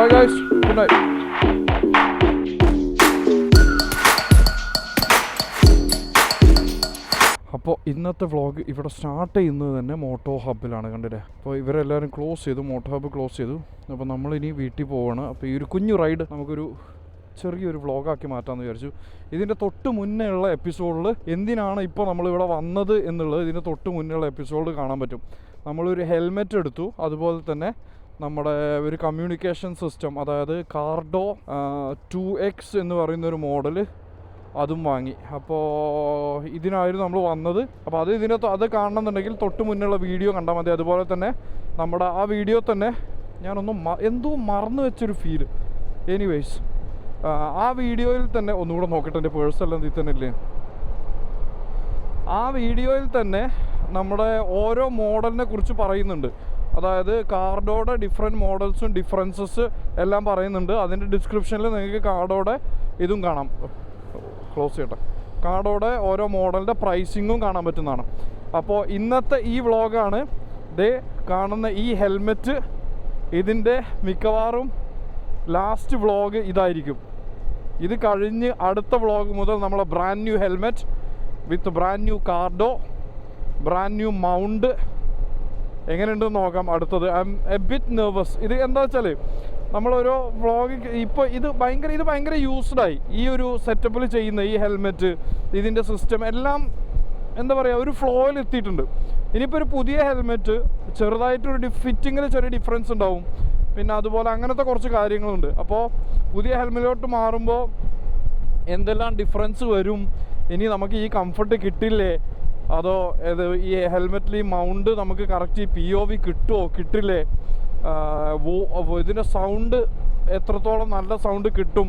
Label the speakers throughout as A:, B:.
A: Bye guys, good night. അപ്പോൾ ഇന്നത്തെ vlog ഇവിടെ സ്റ്റാർട്ട് ചെയ്യുന്നത് തന്നെ മോട്ടോ ഹബ്ബിലാണ്, കണ്ടില്ലേ. അപ്പോൾ ഇവരെല്ലാവരും ക്ലോസ് ചെയ്തു, മോട്ടോ ഹബ്ബ് ക്ലോസ് ചെയ്തു. അപ്പോൾ നമ്മളിനി വീട്ടിൽ പോവുകയാണ്. അപ്പോൾ ഈ ഒരു കുഞ്ഞു റൈഡ് നമുക്കൊരു ചെറിയൊരു വ്ളോഗാക്കി മാറ്റാമെന്ന് വിചാരിച്ചു. ഇതിൻ്റെ തൊട്ട് മുന്നേ ഉള്ള എപ്പിസോഡിൽ എന്തിനാണ് ഇപ്പോൾ നമ്മളിവിടെ വന്നത് എന്നുള്ളത് ഇതിൻ്റെ തൊട്ട് മുന്നേ ഉള്ള എപ്പിസോഡിൽ കാണാൻ പറ്റും. നമ്മളൊരു ഹെൽമെറ്റ് എടുത്തു, അതുപോലെ തന്നെ നമ്മുടെ ഒരു കമ്മ്യൂണിക്കേഷൻ സിസ്റ്റം, അതായത് കാർഡോ 2X എന്ന് പറയുന്നൊരു മോഡൽ, അതും വാങ്ങി. അപ്പോൾ ഇതിനായിരുന്നു നമ്മൾ വന്നത്. അപ്പോൾ അത് കാണണമെന്നുണ്ടെങ്കിൽ തൊട്ട് മുന്നുള്ള വീഡിയോ കണ്ടാൽ മതി. അതുപോലെ തന്നെ നമ്മുടെ ആ വീഡിയോ തന്നെ ഞാനൊന്നും എന്തോ മറന്നു വെച്ചൊരു ഫീല്. എനിവേയ്സ്, ആ വീഡിയോയിൽ തന്നെ ഒന്നുകൂടെ നോക്കട്ടെ, എൻ്റെ പേഴ്സെല്ലാം ഇതിൽ തന്നെ ഇല്ലേ. ആ വീഡിയോയിൽ തന്നെ നമ്മുടെ ഓരോ മോഡലിനെ കുറിച്ച് പറയുന്നുണ്ട്. അതായത് കാർഡോയുടെ ഡിഫറെൻറ്റ് മോഡൽസും ഡിഫറൻസസ് എല്ലാം പറയുന്നുണ്ട്. അതിൻ്റെ ഡിസ്ക്രിപ്ഷനിൽ നിങ്ങൾക്ക് കാർഡോയുടെ ഇതും കാണാം. ക്ലോസ് ചെയ്യട്ടെ. കാർഡോയുടെ ഓരോ മോഡലിൻ്റെ പ്രൈസിങ്ങും കാണാൻ പറ്റുന്നതാണ്. അപ്പോൾ ഇന്നത്തെ ഈ വ്ളോഗാണ് ദേ കാണുന്ന ഈ ഹെൽമെറ്റ്. ഇതിൻ്റെ മിക്കവാറും ലാസ്റ്റ് വ്ളോഗ് ഇതായിരിക്കും. ഇത് കഴിഞ്ഞ് അടുത്ത വ്ളോഗ് മുതൽ നമ്മളെ ബ്രാൻഡ് ന്യൂ ഹെൽമെറ്റ് വിത്ത് ബ്രാൻഡ് ന്യൂ കാർഡോ, ബ്രാൻഡ് ന്യൂ മൗണ്ട് എങ്ങനെയുണ്ടെന്ന് നോക്കാം. അടുത്തത് I M A bit nervous. ഇത് എന്താ വെച്ചാൽ നമ്മളോരോ വ്ളോഗ് ഇപ്പോൾ ഇത് ഭയങ്കര യൂസ്ഡായി. ഈ ഒരു സെറ്റപ്പിൽ ചെയ്യുന്ന ഈ ഹെൽമെറ്റ്, ഇതിൻ്റെ സിസ്റ്റം എല്ലാം എന്താ പറയുക, ഒരു ഫ്ലോയിൽ എത്തിയിട്ടുണ്ട്. ഇനിയിപ്പോൾ ഒരു പുതിയ ഹെൽമെറ്റ് ചെറുതായിട്ടൊരു ഫിറ്റിങ്ങിൽ ചെറിയ ഡിഫറൻസ് ഉണ്ടാവും. പിന്നെ അതുപോലെ അങ്ങനത്തെ കുറച്ച് കാര്യങ്ങളുണ്ട്. അപ്പോൾ പുതിയ ഹെൽമെറ്റിലോട്ട് മാറുമ്പോൾ എന്തെല്ലാം ഡിഫറൻസ് വരും, ഇനി നമുക്ക് ഈ കംഫർട്ട് കിട്ടില്ലേ, അതോ ഈ ഹെൽമെറ്റിൽ ഈ മൗണ്ട് നമുക്ക് കറക്റ്റ് POV കിട്ടുമോ കിട്ടില്ലേ, ഇതിൻ്റെ സൗണ്ട് എത്രത്തോളം നല്ല സൗണ്ട് കിട്ടും,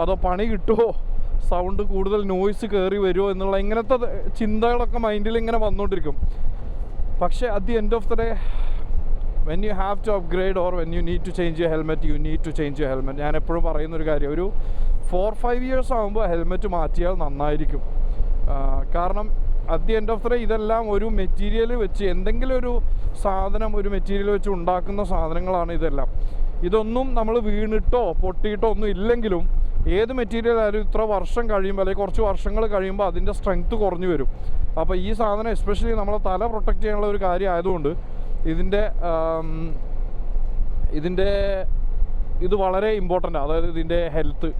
A: അതോ പണി കിട്ടുമോ, സൗണ്ട് കൂടുതൽ നോയ്സ് കയറി വരുമോ എന്നുള്ള ഇങ്ങനത്തെ ചിന്തകളൊക്കെ മൈൻഡിൽ ഇങ്ങനെ വന്നുകൊണ്ടിരിക്കും. പക്ഷേ at the end of the day when you have to upgrade or when you need to change your helmet, you need to change your helmet. ഞാൻ എപ്പോഴും പറയുന്നൊരു കാര്യം, ഒരു 4-5 ഇയേഴ്സ് ആകുമ്പോൾ ഹെൽമെറ്റ് മാറ്റിയാൽ നന്നായിരിക്കും. കാരണം at the end of the day ഇതെല്ലാം ഒരു മെറ്റീരിയൽ വെച്ച്, എന്തെങ്കിലും ഒരു സാധനം ഒരു മെറ്റീരിയൽ വെച്ച് ഉണ്ടാക്കുന്ന സാധനങ്ങളാണ് ഇതെല്ലാം. ഇതൊന്നും നമ്മൾ വീണിട്ടോ പൊട്ടിയിട്ടോ ഒന്നും ഇല്ലെങ്കിലും ഏത് മെറ്റീരിയൽ ആയാലും ഇത്ര വർഷം കഴിയുമ്പോൾ അല്ലെങ്കിൽ കുറച്ച് വർഷങ്ങൾ കഴിയുമ്പോൾ അതിൻ്റെ സ്ട്രെങ്ത്ത് കുറഞ്ഞു വരും. അപ്പോൾ ഈ സാധനം എസ്പെഷ്യലി നമ്മളെ തല പ്രൊട്ടക്റ്റ് ചെയ്യാനുള്ള ഒരു കാര്യം ആയതുകൊണ്ട് ഇത് വളരെ ഇമ്പോർട്ടൻ്റ്. അതായത് ഇതിൻ്റെ ഹെൽത്ത്,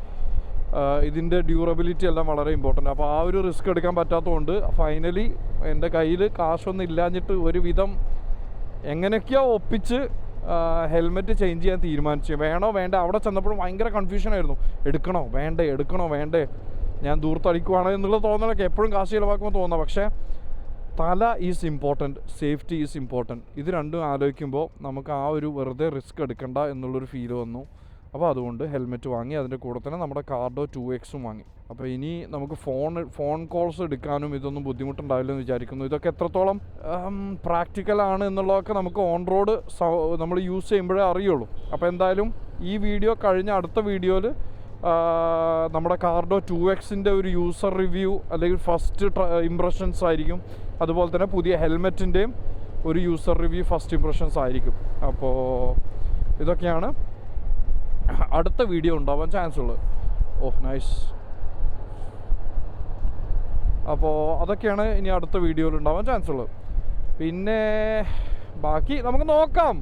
A: ഇതിൻ്റെ ഡ്യൂറബിലിറ്റി എല്ലാം വളരെ ഇമ്പോർട്ടൻ്റ്. അപ്പോൾ ആ ഒരു റിസ്ക് എടുക്കാൻ പറ്റാത്തതുകൊണ്ട് ഫൈനലി എൻ്റെ കയ്യിൽ കാശൊന്നും ഇല്ലാഞ്ഞിട്ട് ഒരുവിധം എങ്ങനെയൊക്കെയോ ഒപ്പിച്ച് ഹെൽമെറ്റ് ചേഞ്ച് ചെയ്യാൻ തീരുമാനിച്ചു. വേണോ വേണ്ട, അവിടെ ചെന്നപ്പോഴും ഭയങ്കര കൺഫ്യൂഷനായിരുന്നു. എടുക്കണോ വേണ്ടേ, ഞാൻ ദൂർത്തടിക്കുവാണോ എന്നുള്ള തോന്നലൊക്കെ എപ്പോഴും കാശ് ചിലവാക്കുമ്പോൾ തോന്നാം. പക്ഷേ തല is important, safety is important. ഇത് രണ്ടും ആലോചിക്കുമ്പോൾ നമുക്ക് ആ ഒരു വെറുതെ റിസ്ക് എടുക്കണ്ട എന്നുള്ളൊരു ഫീല് വന്നു. അപ്പോൾ അതുകൊണ്ട് ഹെൽമെറ്റ് വാങ്ങി. അതിൻ്റെ കൂടെ തന്നെ നമ്മുടെ കാർഡോ 2Xും വാങ്ങി. അപ്പോൾ ഇനി നമുക്ക് ഫോൺ കോൾസ് എടുക്കാനും ഇതൊന്നും ബുദ്ധിമുട്ടുണ്ടാവില്ലെന്ന് വിചാരിക്കുന്നു. ഇതൊക്കെ എത്രത്തോളം പ്രാക്ടിക്കലാണ് എന്നുള്ളതൊക്കെ നമുക്ക് ഓൺ റോഡ് നമ്മൾ യൂസ് ചെയ്യുമ്പോഴേ അറിയുള്ളൂ. അപ്പോൾ എന്തായാലും ഈ വീഡിയോ കഴിഞ്ഞ അടുത്ത വീഡിയോയിൽ നമ്മുടെ കാർഡോ 2Xൻ്റെ ഒരു യൂസർ റിവ്യൂ അല്ലെങ്കിൽ ഫസ്റ്റ് ഇംപ്രഷൻസ് ആയിരിക്കും. അതുപോലെ തന്നെ പുതിയ ഹെൽമെറ്റിൻ്റെയും ഒരു യൂസർ റിവ്യൂ ഫസ്റ്റ് ഇംപ്രഷൻസ് ആയിരിക്കും. അപ്പോൾ ഇതൊക്കെയാണ് അടുത്ത വീഡിയോ ഉണ്ടാവാൻ ചാൻസ് ഉള്ളത്. നൈസ്. അപ്പോൾ അതൊക്കെയാണ് ഇനി അടുത്ത വീഡിയോയിൽ ഉണ്ടാവാൻ ചാൻസ് ഉള്ളത്. പിന്നെ ബാക്കി നമുക്ക് നോക്കാം.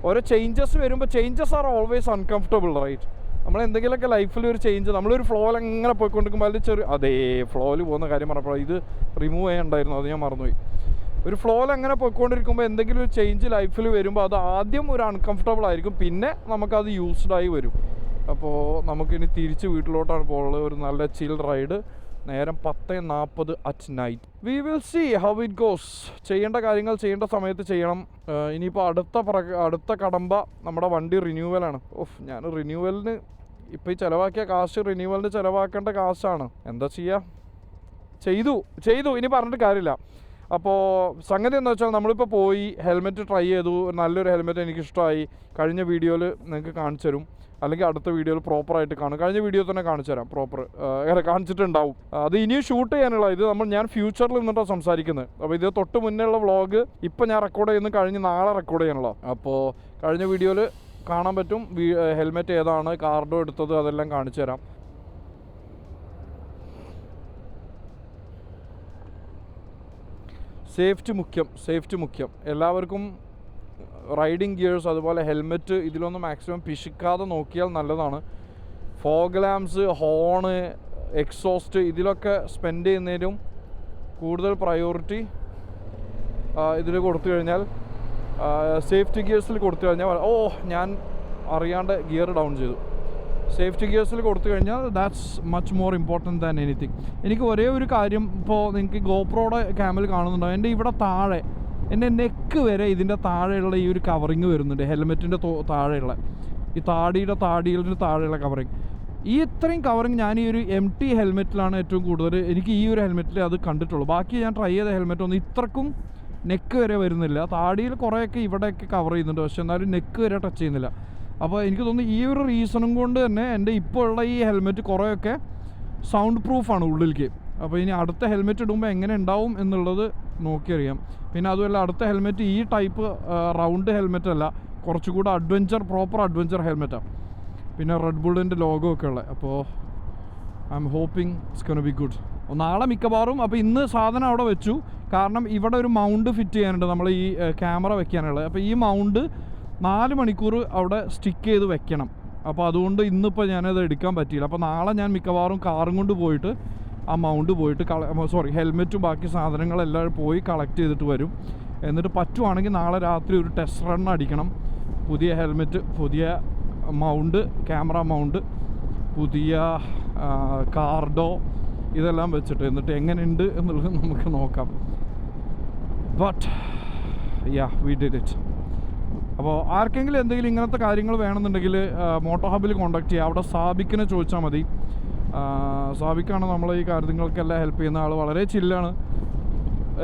A: ഓരോ ചേഞ്ചസ് വരുമ്പോൾ changes are always uncomfortable, right? നമ്മൾ എന്തെങ്കിലുമൊക്കെ ലൈഫിൽ ഒരു ചേഞ്ച്, നമ്മളൊരു ഫ്ലോയിൽ എങ്ങനെ പോയിക്കൊണ്ടിരിക്കുമ്പോൾ അതിൽ അതേ ഫ്ലോയിൽ പോകുന്ന കാര്യം പറഞ്ഞപ്പോൾ ഇത് റിമൂവ് ചെയ്യാനുണ്ടായിരുന്നു, അത് ഞാൻ മറന്നുപോയി. ഒരു ഫ്ലോയിൽ അങ്ങനെ പോയിക്കൊണ്ടിരിക്കുമ്പോൾ എന്തെങ്കിലും ഒരു ചേഞ്ച് ലൈഫിൽ വരുമ്പോൾ അത് ആദ്യം ഒരു അൺകംഫർട്ടബിൾ ആയിരിക്കും, പിന്നെ നമുക്കത് യൂസ്ഡായി വരും. അപ്പോൾ നമുക്കിനി തിരിച്ച് വീട്ടിലോട്ടാണ് പോകുന്നത്. ഒരു നല്ല ചിൽ റൈഡ്. നേരം 10:40 at night. We will see how it goes. ചെയ്യേണ്ട കാര്യങ്ങൾ ചെയ്യേണ്ട സമയത്ത് ചെയ്യണം. ഇനിയിപ്പോൾ അടുത്ത കടമ്പ നമ്മുടെ വണ്ടി റിന്യൂവലാണ്. ഞാൻ റിന്യൂവലിന് ഇപ്പോൾ ഈ ചിലവാക്കിയ കാശ് റിന്യൂവലിന് ചിലവാക്കേണ്ട കാശാണ്. എന്താ ചെയ്യുക, ചെയ്തു ഇനി പറഞ്ഞിട്ട് കാര്യമില്ല. അപ്പോൾ സംഗതി എന്താ വെച്ചാൽ നമ്മളിപ്പോൾ പോയി ഹെൽമെറ്റ് ട്രൈ ചെയ്തു. നല്ലൊരു ഹെൽമെറ്റ് എനിക്കിഷ്ടമായി. കഴിഞ്ഞ വീഡിയോയിൽ നിങ്ങൾക്ക് കാണിച്ചു തരും, അല്ലെങ്കിൽ അടുത്ത വീഡിയോയിൽ പ്രോപ്പറായിട്ട് കാണും. കഴിഞ്ഞ വീഡിയോ തന്നെ കാണിച്ചു തരാം, കാണിച്ചിട്ടുണ്ടാവും. അത് ഇനിയും ഷൂട്ട് ചെയ്യാനുള്ള ഇത് ഞാൻ ഫ്യൂച്ചറിൽ നിന്നിട്ടാണ് സംസാരിക്കുന്നത്. അപ്പോൾ ഇത് തൊട്ട് മുന്നേ ഉള്ള വ്ളോഗ് ഇപ്പം ഞാൻ റെക്കോർഡ് ചെയ്യുന്നത് കഴിഞ്ഞ് നാളെ റെക്കോർഡ് ചെയ്യാനുള്ള. അപ്പോൾ കഴിഞ്ഞ വീഡിയോയിൽ കാണാൻ പറ്റും ഹെൽമെറ്റ് ഏതാണ്, കാർഡോ എടുത്തത്, അതെല്ലാം കാണിച്ചു തരാം. സേഫ്റ്റി മുഖ്യം. എല്ലാവർക്കും റൈഡിങ് ഗിയേഴ്സ് അതുപോലെ ഹെൽമെറ്റ് ഇതിലൊന്നും മാക്സിമം പിശിക്കാതെ നോക്കിയാൽ നല്ലതാണ്. ഫോഗ് ലാംപ്സ്, ഹോണ്, എക്സോസ്റ്റ് ഇതിലൊക്കെ സ്പെൻഡ് ചെയ്യുന്നതിനും കൂടുതൽ പ്രയോറിറ്റി ഇതിൽ കൊടുത്തു കഴിഞ്ഞാൽ, സേഫ്റ്റി ഗിയേഴ്സിൽ കൊടുത്തു കഴിഞ്ഞാൽ, ഞാൻ അറിയാണ്ട് ഗിയർ ഡൗൺ ചെയ്തു. സേഫ്റ്റി ഗിയേഴ്സിൽ കൊടുത്തു കഴിഞ്ഞാൽ that's much more important than anything. എനിക്ക് ഒരേ ഒരു കാര്യം, ഇപ്പോൾ നിങ്ങൾക്ക് ഗോപ്രോയുടെ ക്യാമിൽ കാണുന്നുണ്ടാവും, എൻ്റെ ഇവിടെ താഴെ എൻ്റെ നെക്ക് വരെ ഇതിൻ്റെ താഴെയുള്ള ഈ ഒരു കവറിങ് വരുന്നുണ്ട്. ഹെൽമെറ്റിൻ്റെ താഴെയുള്ള ഈ താടിയുടെ താഴെയുള്ള കവറിങ്. ഈ ഇത്രയും കവറിങ് ഞാൻ ഈ ഒരു MT ഹെൽമെറ്റിലാണ് ഏറ്റവും കൂടുതൽ എനിക്ക് ഈ ഒരു ഹെൽമെറ്റിൽ അത് കണ്ടിട്ടുള്ളൂ. ബാക്കി ഞാൻ ട്രൈ ചെയ്ത ഹെൽമെറ്റ് ഒന്നും ഇത്രക്കും നെക്ക് വരെ വരുന്നില്ല. താടിയിൽ കുറേയൊക്കെ ഇവിടെയൊക്കെ കവർ ചെയ്യുന്നുണ്ട്, പക്ഷെ എന്നാലും നെക്ക് വരെ ടച്ച് ചെയ്യുന്നില്ല. അപ്പോൾ എനിക്ക് തോന്നുന്നു ഈ ഒരു റീസണും കൊണ്ട് തന്നെ എൻ്റെ ഇപ്പോൾ ഉള്ള ഈ ഹെൽമെറ്റ് കുറേയൊക്കെ സൗണ്ട് പ്രൂഫാണ് ഉള്ളിലേക്ക്. അപ്പോൾ ഇനി അടുത്ത ഹെൽമെറ്റ് ഇടുമ്പോൾ എങ്ങനെ ഉണ്ടാവും എന്നുള്ളത് നോക്കിയറിയാം. പിന്നെ അതുമല്ല, അടുത്ത ഹെൽമെറ്റ് ഈ ടൈപ്പ് റൗണ്ട് ഹെൽമെറ്റ് അല്ല, കുറച്ചുകൂടെ പ്രോപ്പർ അഡ്വഞ്ചർ ഹെൽമെറ്റാണ്. പിന്നെ റെഡ് ബുള്ളിൻ്റെ ലോഗോ ഒക്കെ ഉള്ളത്. അപ്പോൾ I'm hoping it's gonna be good. നാളെ മിക്കവാറും, അപ്പോൾ ഇന്ന് സാധനം അവിടെ വെച്ചു, കാരണം ഇവിടെ ഒരു മൗണ്ട് ഫിറ്റ് ചെയ്യാനുണ്ട് നമ്മൾ ഈ ക്യാമറ വെക്കാനുള്ളത്. അപ്പോൾ ഈ മൗണ്ട് 4 മണിക്കൂർ അവിടെ സ്റ്റിക്ക് ചെയ്ത് വെക്കണം. അപ്പോൾ അതുകൊണ്ട് ഇന്നിപ്പോൾ ഞാനത് എടുക്കാൻ പറ്റിയില്ല. അപ്പോൾ നാളെ ഞാൻ മിക്കവാറും കാറും കൊണ്ട് പോയിട്ട് ആ മൗണ്ട് പോയിട്ട് ഹെൽമെറ്റും ബാക്കി സാധനങ്ങളെല്ലാം പോയി കളക്ട് ചെയ്തിട്ട് വരും. എന്നിട്ട് പറ്റുവാണെങ്കിൽ നാളെ രാത്രി ഒരു ടെസ്റ്റ് റൺ അടിക്കണം. പുതിയ ഹെൽമെറ്റ്, പുതിയ മൗണ്ട്, ക്യാമറ മൗണ്ട്, പുതിയ കാർഡോ ഇതെല്ലാം വെച്ചിട്ട് എന്നിട്ട് എങ്ങനെയുണ്ട് എന്നുള്ളത് നമുക്ക് നോക്കാം. But we did it. അപ്പോൾ ആർക്കെങ്കിലും എന്തെങ്കിലും ഇങ്ങനത്തെ കാര്യങ്ങൾ വേണമെന്നുണ്ടെങ്കിൽ മോട്ടോ ഹബിൽ കോൺടാക്ട് ചെയ്യുക. അവിടെ സാബിക്കിനെ ചോദിച്ചാൽ മതി. സാബിക്കാണ് നമ്മൾ ഈ കാര്യങ്ങൾക്കെല്ലാം ഹെൽപ്പ് ചെയ്യുന്ന ആൾ. വളരെ ചില്ലാണ്.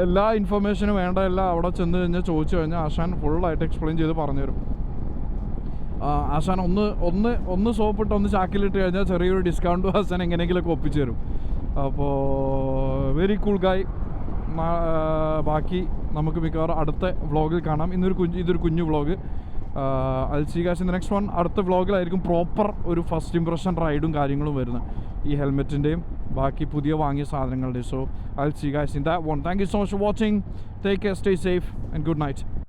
A: എല്ലാ ഇൻഫർമേഷനും വേണ്ട എല്ലാം അവിടെ ചെന്ന് കഴിഞ്ഞാൽ ചോദിച്ചു കഴിഞ്ഞാൽ ആശാൻ ഫുള്ളായിട്ട് എക്സ്പ്ലെയിൻ ചെയ്ത് പറഞ്ഞുതരും. ആശാൻ ഒന്ന് സോപ്പിട്ട് ഒന്ന് ചാക്കിലിട്ട് കഴിഞ്ഞാൽ ചെറിയൊരു ഡിസ്കൗണ്ട് ആശാൻ എങ്ങനെയെങ്കിലുമൊക്കെ ഒപ്പിച്ചു തരും. അപ്പോൾ വെരി കൂൾ ഗായ്. ബാക്കി നമുക്ക് മിക്കവാറും അടുത്ത വ്ളോഗിൽ കാണാം. ഇതൊരു കുഞ്ഞു vlog. I'll see you guys in the next one. അടുത്ത വ്ളോഗിലായിരിക്കും പ്രോപ്പർ ഒരു ഫസ്റ്റ് ഇംപ്രഷൻ റൈഡും കാര്യങ്ങളും വരുന്നത്, ഈ ഹെൽമെറ്റിൻ്റെയും ബാക്കി പുതിയ വാങ്ങിയ സാധനങ്ങളുടെയും. So I'll see you guys in that one. Thank you so much for watching. Take care, stay safe and good night.